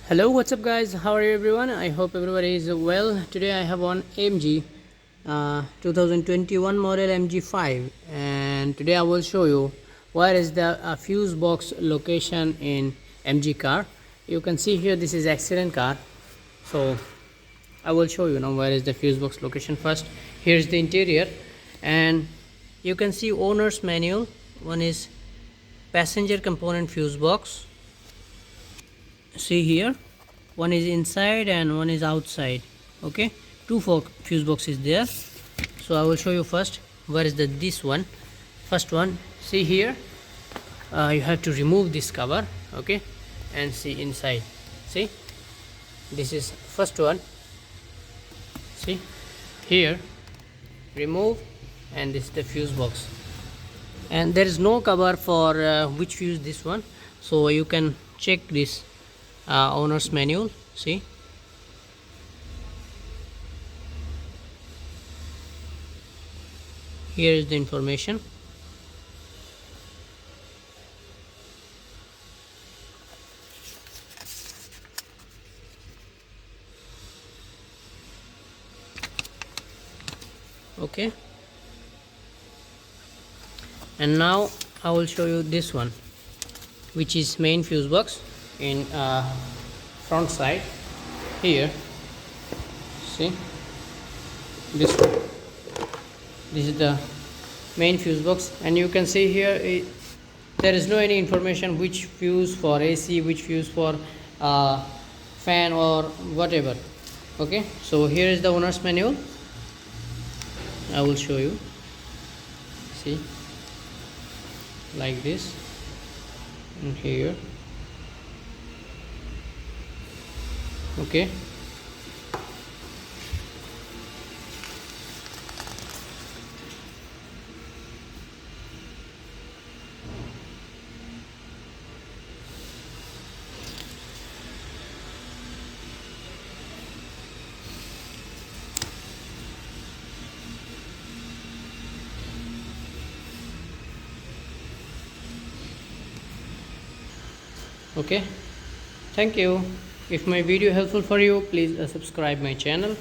Hello, what's up guys? How are you everyone? I hope everybody is well. Today I have one AMG 2021 model MG5, and today I will show you where is the fuse box location in MG car. You can see here this is accident car, so I will show you now where is the fuse box location. First, here's the interior, and you can see owner's manual. One is passenger component fuse box. See here, one is inside and one is outside. Okay, two fuse boxes there. So I will show you first where is this one. First one, see here, you have to remove this cover, okay, and see inside. See, this is first one. See here, remove, and this is the fuse box, and there is no cover for which fuse this one, so you can check this owner's manual. See, here is the information. Okay, and now I will show you this one, which is main fuse box in front side. Here, see, this one, this is the main fuse box, and you can see here there is no any information which fuse for AC, which fuse for fan or whatever. Okay, so here is the owner's manual. I will show you. See, like this, and here. Okay, okay, thank you. If my video helpful for you, please subscribe my channel.